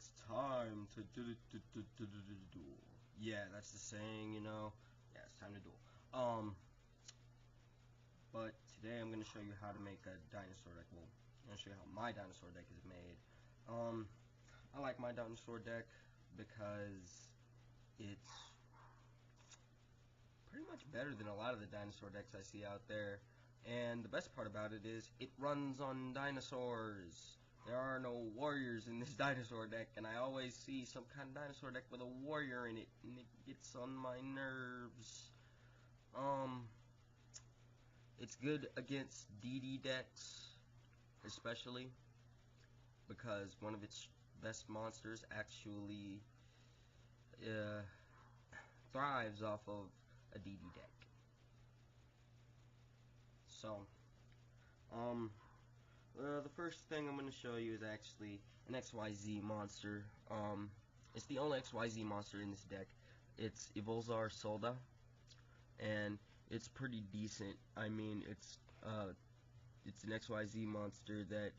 It's time to duel. Yeah, that's the saying, you know. Yeah, it's time to duel. But today I'm gonna show you how to make a dinosaur deck. Well, I'm gonna show you how my dinosaur deck is made. I like my dinosaur deck because it's pretty much better than a lot of the dinosaur decks I see out there. And the best part about it is it runs on dinosaurs. There are no warriors in this dinosaur deck, and I always see some kind of dinosaur deck with a warrior in it, and it gets on my nerves. It's good against DD decks, especially because one of its best monsters actually thrives off of a DD deck. So, the first thing I'm going to show you is actually an XYZ monster. It's the only XYZ monster in this deck. It's Evolzar Solda, and it's pretty decent. I mean, it's an XYZ monster that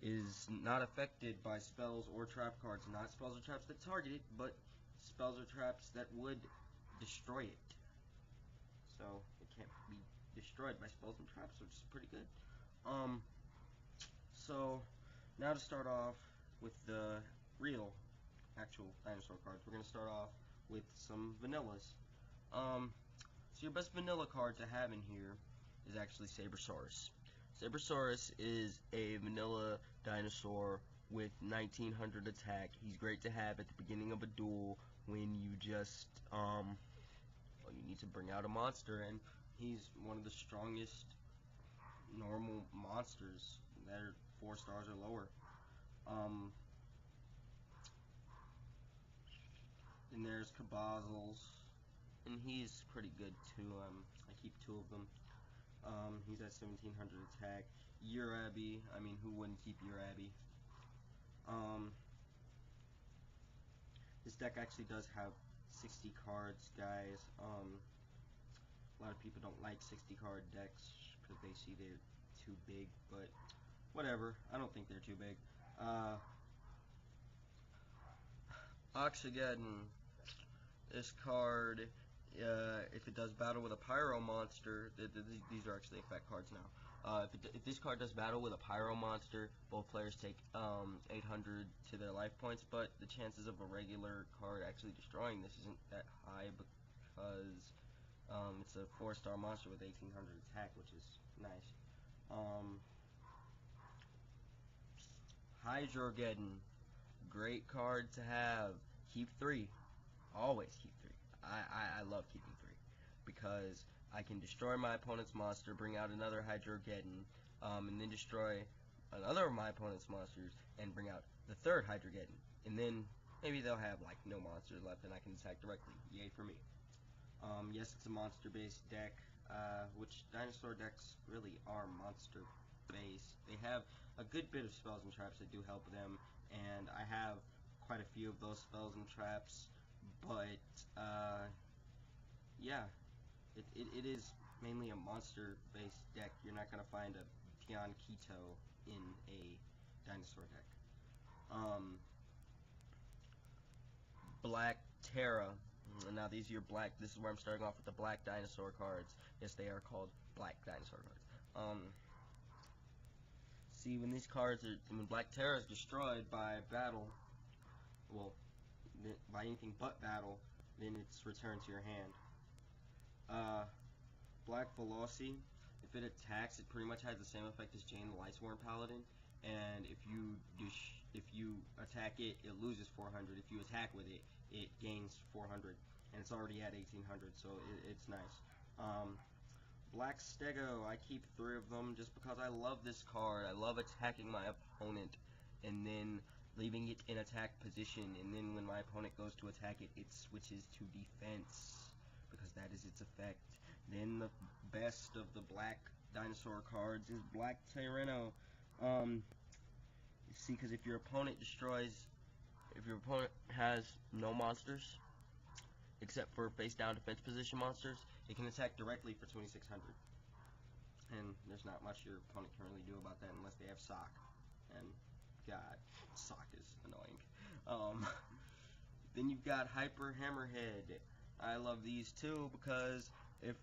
is not affected by spells or trap cards. Not spells or traps that target it, but spells or traps that would destroy it. So it can't be destroyed by spells and traps, which is pretty good. So now to start off with the real actual dinosaur cards, we're going to start off with some vanillas. So your best vanilla card to have in here is actually Sabersaurus. Sabersaurus is a vanilla dinosaur with 1900 attack. He's great to have at the beginning of a duel when you just well, you need to bring out a monster, and he's one of the strongest normal monsters that are 4 stars or lower. And there's Cabazels, and he's pretty good too. I keep 2 of them. He's at 1700 attack. Urabi, I mean, who wouldn't keep Urabi? This deck actually does have 60 cards, guys. A lot of people don't like 60 card decks because they see they're too big, but whatever. I don't think they're too big. Oxygeddon. This card, if it does battle with a pyro monster, these are actually effect cards now. If this card does battle with a pyro monster, both players take 800 to their life points, but the chances of a regular card actually destroying this isn't that high because it's a 4-star monster with 1800 attack, which is nice. Hydrogeddon, great card to have. Keep 3. Always keep 3. I love keeping 3 because I can destroy my opponent's monster, bring out another Hydrogeddon, and then destroy another of my opponent's monsters and bring out the 3rd Hydrogeddon, and then maybe they'll have like no monsters left and I can attack directly. Yay for me. Yes, it's a monster-based deck, which dinosaur decks really are monster-based. They have a good bit of spells and traps that do help them, and I have quite a few of those spells and traps, but yeah, it is mainly a monster-based deck. You're not going to find a Pion Keto in a dinosaur deck. Black Terra. Now these are your black. This is where I'm starting off with the black dinosaur cards. Yes, they are called black dinosaur cards. See, when these cards are, when Black Terra is destroyed by battle, well, by anything but battle, then it's returned to your hand. Black Veloci, if it attacks, it pretty much has the same effect as Jane the Lightsworn Paladin, and if you attack it, it loses 400. If you attack with it, it gains 400, and it's already at 1800, so it's nice. Black Stego, I keep 3 of them just because I love this card. I love attacking my opponent and then leaving it in attack position, and then when my opponent goes to attack it, it switches to defense because that is its effect. Then the best of the black dinosaur cards is Black Tyranno. See, because if your opponent has no monsters except for face down defense position monsters, it can attack directly for 2600. And there's not much your opponent can really do about that unless they have Sock. And God, Sock is annoying. Um, then you've got Hyper Hammerhead. I love these too because if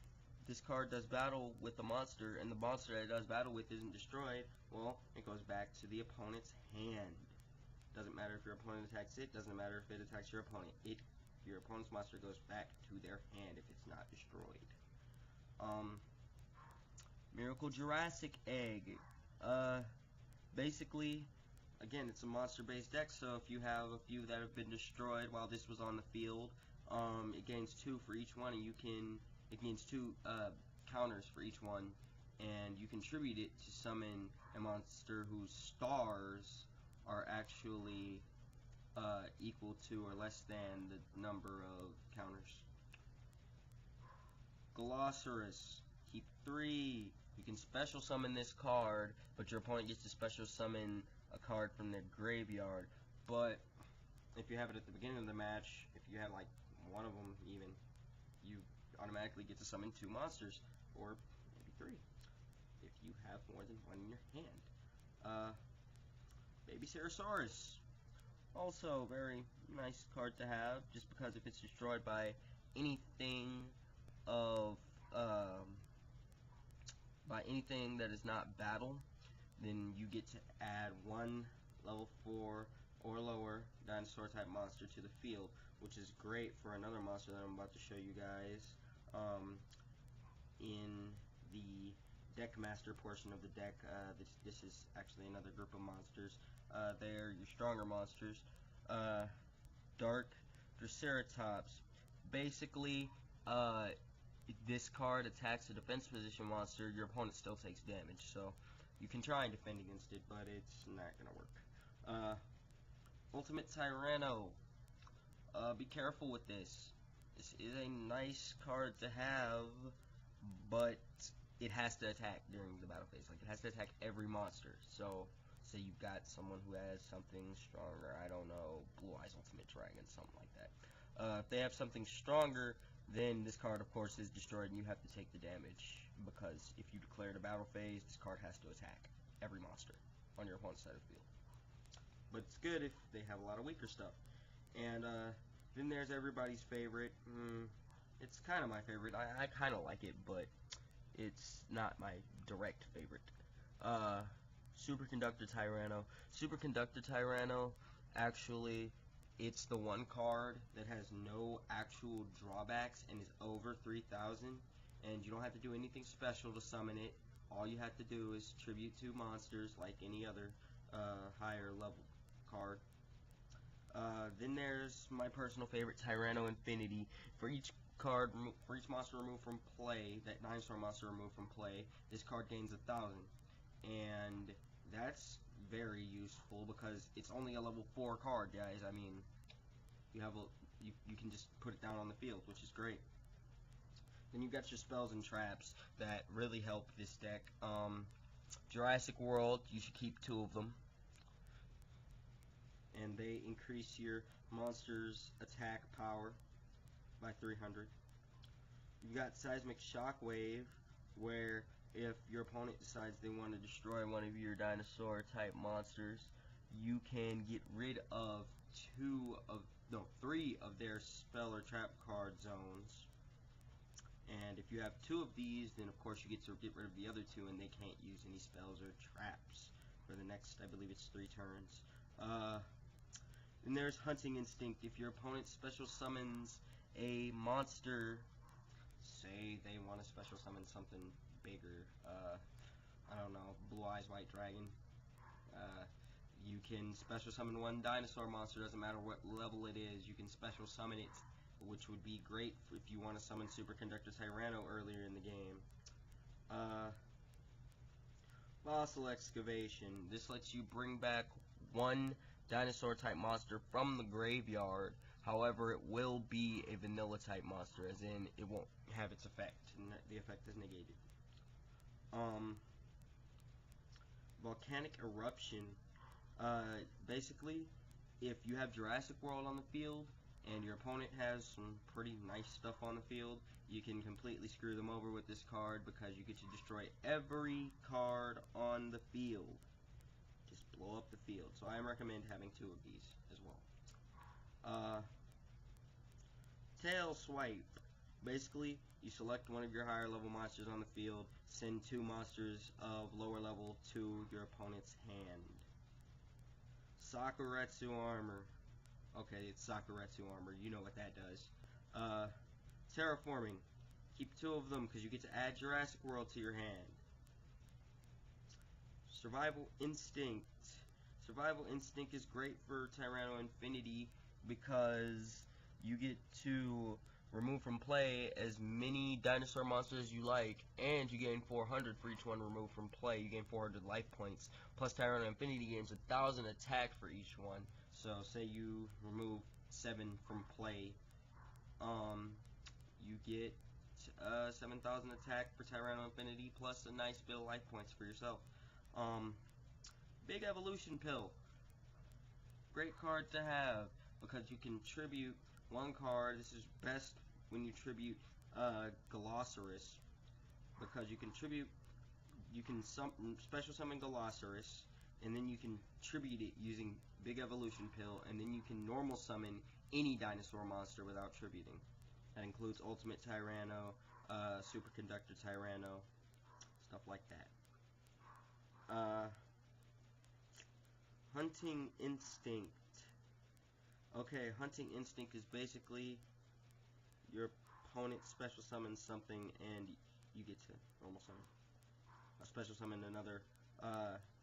this card does battle with a monster and the monster that it does battle with isn't destroyed, well, it goes back to the opponent's hand. Doesn't matter if your opponent attacks it, doesn't matter if it attacks your opponent. Your opponent's monster goes back to their hand if it's not destroyed. Miracle Jurassic Egg. Basically, again, it's a monster-based deck, so if you have a few that have been destroyed while this was on the field, it gains 2 for each one, and it gains 2 counters for each one, and you contribute it to summon a monster whose stars are actually equal to or less than the number of counters. Glossaurus. Keep 3. You can special summon this card, but your opponent gets to special summon a card from their graveyard. But if you have it at the beginning of the match, if you have like one of them even, you automatically get to summon 2 monsters, or maybe 3, if you have more than one in your hand. Baby Ceratosaurus. Also very nice card to have, just because if it's destroyed by anything that is not battle, then you get to add 1 level 4 or lower dinosaur type monster to the field, which is great for another monster that I'm about to show you guys in the deck master portion of the deck. This is actually another group of monsters. They're your stronger monsters. Dark Triceratops. Basically, this card attacks a defense position monster, your opponent still takes damage, so you can try and defend against it, but it's not gonna work. Ultimate Tyranno. Be careful with this. This is a nice card to have, but it has to attack during the battle phase. Like, it has to attack every monster. So, say you've got someone who has something stronger, I don't know, Blue Eyes Ultimate Dragon, something like that. If they have something stronger, then this card, of course, is destroyed and you have to take the damage, because if you declare the battle phase, this card has to attack every monster on your opponent's side of the field. But it's good if they have a lot of weaker stuff. And then there's everybody's favorite. It's kind of my favorite. I kind of like it, but it's not my direct favorite. Superconductor Tyranno. Superconductor Tyranno, actually, it's the one card that has no actual drawbacks and is over 3,000, and you don't have to do anything special to summon it. All you have to do is tribute 2 monsters like any other higher level card. Then there's my personal favorite, Tyranno Infinity. For each monster removed from play, that dinosaur monster removed from play, this card gains 1,000, and that's very useful because it's only a level 4 card, guys. I mean, you can just put it down on the field, which is great. Then you've got your spells and traps that really help this deck. Jurassic World, you should keep 2 of them, and they increase your monster's attack power by 300. You've got Seismic Shockwave, where if your opponent decides they want to destroy one of your dinosaur type monsters, you can get rid of 3 of their spell or trap card zones. And if you have 2 of these, then of course you get to get rid of the other 2, and they can't use any spells or traps for the next, I believe it's 3 turns. Then there's Hunting Instinct. If your opponent special summons a monster, say they want to special summon something bigger, I don't know, Blue Eyes White Dragon, you can special summon 1 dinosaur monster, doesn't matter what level it is, you can special summon it, which would be great if you want to summon Superconductor Tyranno earlier in the game. Fossil Excavation. This lets you bring back 1 dinosaur type monster from the graveyard. However, it will be a vanilla type monster, as in it won't have its effect, and the effect is negated. Volcanic Eruption. Basically, if you have Jurassic World on the field and your opponent has some pretty nice stuff on the field, you can completely screw them over with this card because you get to destroy every card on the field. Just blow up the field. So I recommend having 2 of these as well. Uh, Tail swipe. Basically, you select one of your higher level monsters on the field, send 2 monsters of lower level to your opponent's hand. Sakuretsu armor. Okay, it's Sakuretsu armor. You know what that does. Terraforming. Keep 2 of them because you get to add Jurassic World to your hand. Survival Instinct. Survival Instinct is great for Tyranno Infinity because you get to remove from play as many dinosaur monsters as you like, and you gain 400 for each one removed from play. You gain 400 life points, plus Tyranno Infinity gains 1,000 attack for each one. So say you remove 7 from play, you get 7,000 attack for Tyranno Infinity, plus a nice bit of life points for yourself. Big Evolution Pill. Great card to have because you can tribute 1 card. This is best when you tribute Galosaurus, because you can special summon Galosaurus, and then you can tribute it using Big Evolution Pill, and then you can normal summon any dinosaur monster without tributing. That includes Ultimate Tyranno, Superconductor Tyranno, stuff like that. Hunting Instinct. Okay, Hunting Instinct is basically your opponent special summons something and you get to normal summon. Special summon another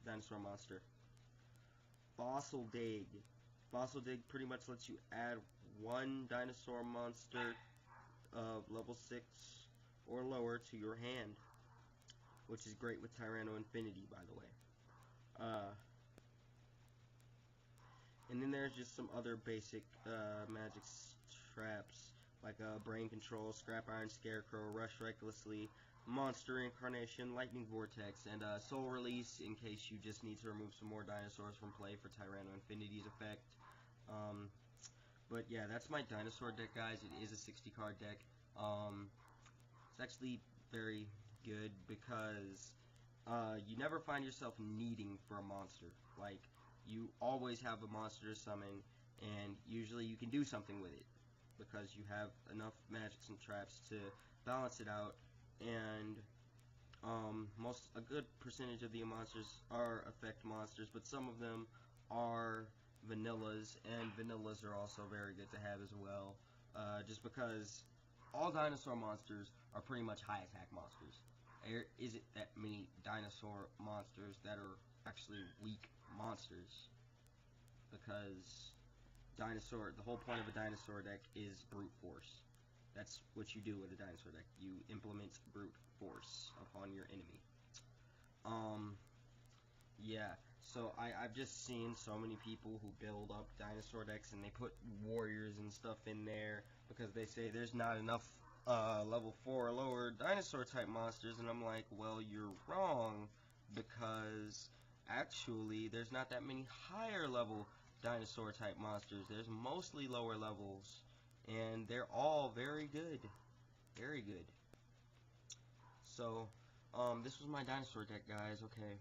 dinosaur monster. Fossil Dig. Fossil Dig pretty much lets you add 1 dinosaur monster of level 6 or lower to your hand, which is great with Tyranno Infinity, by the way. And then there's just some other basic magic traps, like Brain Control, Scrap Iron Scarecrow, Rush Recklessly, Monster Incarnation, Lightning Vortex, and Soul Release in case you just need to remove some more dinosaurs from play for Tyranno Infinity's effect. But yeah, that's my dinosaur deck, guys. It is a 60 card deck. It's actually very good because you never find yourself needing for a monster. Like, you always have a monster to summon, and usually you can do something with it because you have enough magics and traps to balance it out. And a good percentage of the monsters are effect monsters, but some of them are vanillas, and vanillas are also very good to have as well, just because all dinosaur monsters are pretty much high attack monsters. There isn't that many dinosaur monsters that are actually weak monsters, because the whole point of a dinosaur deck is brute force. That's what you do with a dinosaur deck. You implement brute force upon your enemy. Yeah, so I've just seen so many people who build up dinosaur decks and they put warriors and stuff in there because they say there's not enough level 4 or lower dinosaur type monsters, and I'm like, well, you're wrong, because actually there's not that many higher level dinosaur type monsters. There's mostly lower levels, and they're all very good. Very good. So, this was my dinosaur deck, guys. Okay.